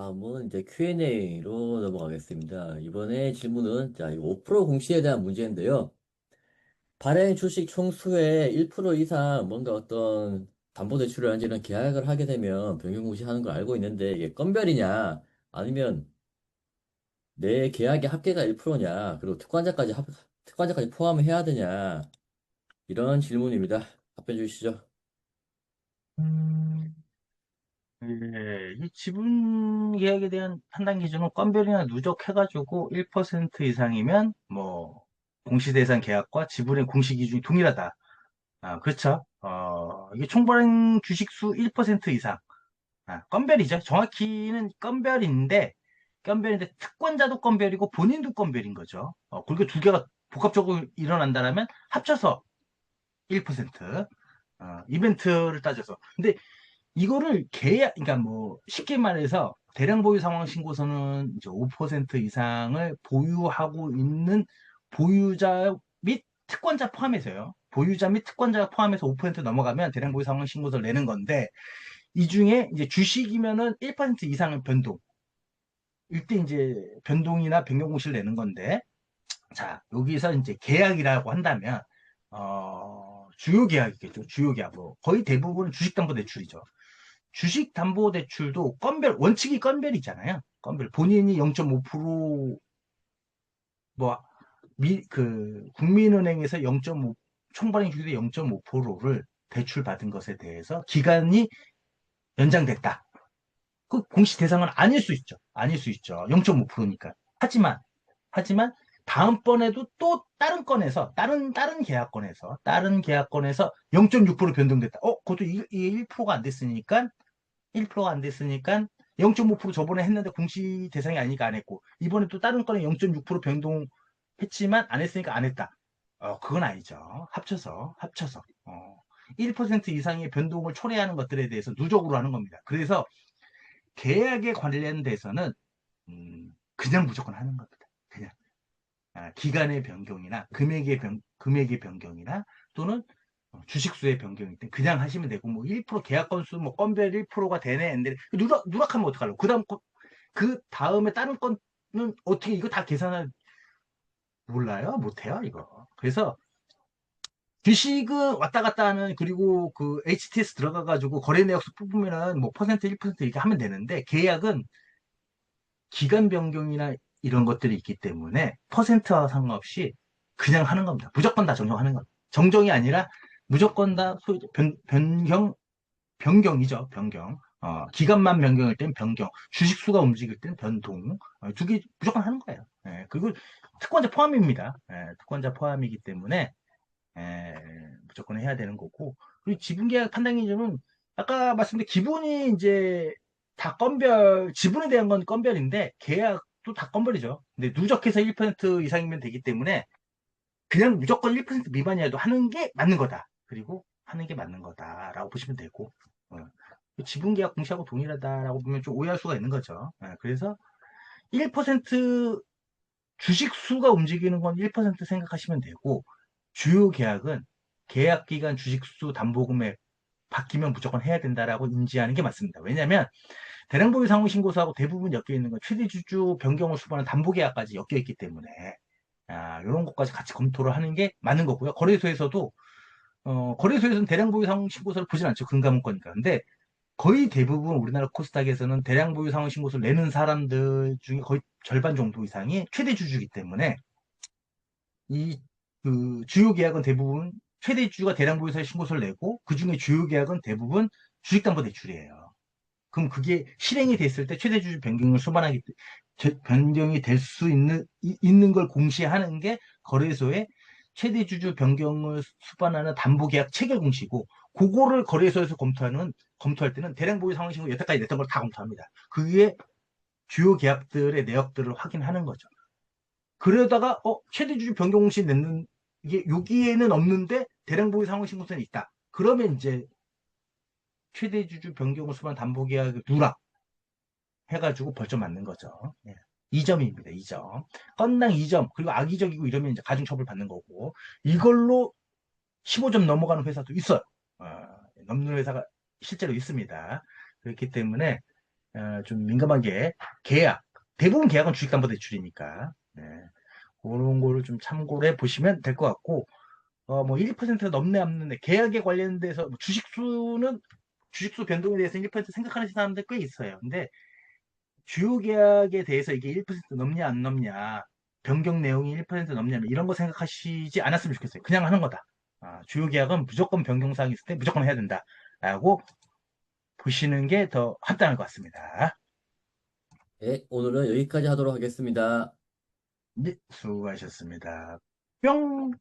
다음은 이제 Q&A로 넘어가겠습니다. 이번에 질문은 자, 이 5% 공시에 대한 문제인데요. 발행 주식 총수의 1% 이상 뭔가 어떤 담보대출이라든지 이런 계약을 하게 되면 변경공시하는 걸 알고 있는데 이게 건별이냐 아니면 내 계약의 합계가 1%냐 그리고 특권자까지 포함해야 되냐 이런 질문입니다. 답변 주시죠. 음, 예, 이 지분 계약에 대한 판단 기준은 건별이나 누적 해가지고 1% 이상이면 뭐 공시 대상 계약과 지분의 공시 기준이 동일하다. 아, 그렇죠. 이게 총발행 주식수 1% 이상. 아, 건별이죠. 정확히는 건별인데 특권자도 건별이고 본인도 건별인 거죠. 그렇게 두 개가 복합적으로 일어난다면 합쳐서 1%. 이벤트를 따져서. 근데 이거를 그러니까 뭐, 쉽게 말해서, 대량 보유 상황 신고서는 이제 5% 이상을 보유하고 있는 보유자 및 특권자 포함해서요. 보유자 및 특권자 포함해서 5% 넘어가면 대량 보유 상황 신고서를 내는 건데, 이 중에 이제 주식이면은 1% 이상은 변동. 이때 이제 변동이나 변경 공시를 내는 건데, 자, 여기서 이제 계약이라고 한다면, 주요 계약이겠죠. 주요 계약. 뭐, 거의 대부분 주식담보대출이죠. 주식담보대출도 원칙이 건별이잖아요. 건별. 본인이 0.5%, 뭐, 국민은행에서 0.5, 총발행 주식의 0.5%를 대출받은 것에 대해서 기간이 연장됐다. 그 공시 대상은 아닐 수 있죠. 아닐 수 있죠. 0.5%니까. 하지만, 다음번에도 또 다른 계약권에서 0.6% 변동됐다. 그것도 이게 1%가 안 됐으니까 1%가 안 됐으니까 0.5% 저번에 했는데 공시 대상이 아니니까 안 했고 이번에 또 다른 건에 0.6% 변동했지만 안 했으니까 안 했다. 그건 아니죠. 합쳐서 1% 이상의 변동을 초래하는 것들에 대해서 누적으로 하는 겁니다. 그래서 계약에 관련돼서는 그냥 무조건 하는 겁니다. 그냥 기간의 변경이나 금액의 변경이나 또는 주식수의 변경일 때 그냥 하시면 되고 뭐 1% 계약 건수 뭐 건별 1%가 되네 근데 누락하면 어떡하려고 그 다음에 다른 건은 어떻게 이거 다 계산을 몰라요 못해요 이거 그래서 주식은 왔다 갔다 하는 그리고 그 HTS 들어가 가지고 거래 내역서 뽑으면은 뭐 퍼센트 1% 이렇게 하면 되는데 계약은 기간 변경이나 이런 것들이 있기 때문에 퍼센트와 상관없이 그냥 하는 겁니다. 무조건 다 정정하는 겁니다. 정정이 아니라 무조건 다 변경이죠. 변경. 기간만 변경일 땐 변경, 주식수가 움직일 땐 변동, 두 개 무조건 하는 거예요. 예, 그리고 특권자 포함입니다. 예, 특권자 포함이기 때문에 예, 무조건 해야 되는 거고. 그리고 지분계약 판단 기준은 아까 말씀드린 기본이 이제 지분에 대한 건 건별인데 계약도 다 건별이죠. 근데 누적해서 1% 이상이면 되기 때문에 그냥 무조건 1% 미만이라도 하는 게 맞는 거다. 그리고 하는 게 맞는 거다라고 보시면 되고. 지분계약 공시하고 동일하다라고 보면 좀 오해할 수가 있는 거죠. 그래서 1% 주식 수가 움직이는 건 1% 생각하시면 되고, 주요 계약은 계약 기간 주식수 담보금액 바뀌면 무조건 해야 된다라고 인지하는 게 맞습니다. 왜냐하면 대량보유 상호신고서하고 대부분 엮여 있는 건 최대 주주 변경을 수반한 담보계약까지 엮여 있기 때문에 이런 것까지 같이 검토를 하는 게 맞는 거고요. 거래소에서는 대량보유 상호신고서를 보진 않죠. 금감원거니까. 근데 거의 대부분 우리나라 코스닥에서는 대량 보유 상환 신고서를 내는 사람들 중에 거의 절반 정도 이상이 최대 주주이기 때문에 이 그 주요 계약은 대부분 최대 주주가 대량 보유 신고서를 내고 그 중에 주요 계약은 대부분 주식담보대출이에요. 그럼 그게 실행이 됐을 때 최대 주주 변경을 변경이 될 수 있는 걸 공시하는 게 거래소의 최대 주주 변경을 수반하는 담보계약 체결 공시고 그거를 거래소에서 검토할 때는 대량 보유 상환 신고 여태까지 냈던 걸 다 검토합니다. 그게 주요 계약들의 내역들을 확인하는 거죠. 그러다가 최대 주주 변경 공시 냈는 이게 여기에는 없는데 대량 보유 상환 신고서는 있다. 그러면 이제 최대 주주 변경을 수반한 담보계약 누락 해가지고 벌점 맞는 거죠. 예. 2점입니다. 2점. 건당 2점. 그리고 악의적이고 이러면 이제 가중처벌 받는 거고. 이걸로 15점 넘어가는 회사도 있어요. 넘는 회사가 실제로 있습니다. 그렇기 때문에 좀 민감한 게 계약. 대부분 계약은 주식담보대출이니까. 네. 그런 거를 좀 참고를 해 보시면 될 것 같고, 뭐 1% 넘네 안 넘네 계약에 관련돼서 뭐 주식수 변동에 대해서 1% 생각하는 사람들 꽤 있어요. 근데 주요 계약에 대해서 이게 1% 넘냐 안 넘냐, 변경 내용이 1% 넘냐 이런 거 생각하시지 않았으면 좋겠어요. 그냥 하는 거다. 주요 계약은 무조건 변경사항이 있을 때 무조건 해야 된다. 라고 보시는 게 더 합당할 것 같습니다. 네, 오늘은 여기까지 하도록 하겠습니다. 네, 수고하셨습니다. 뿅!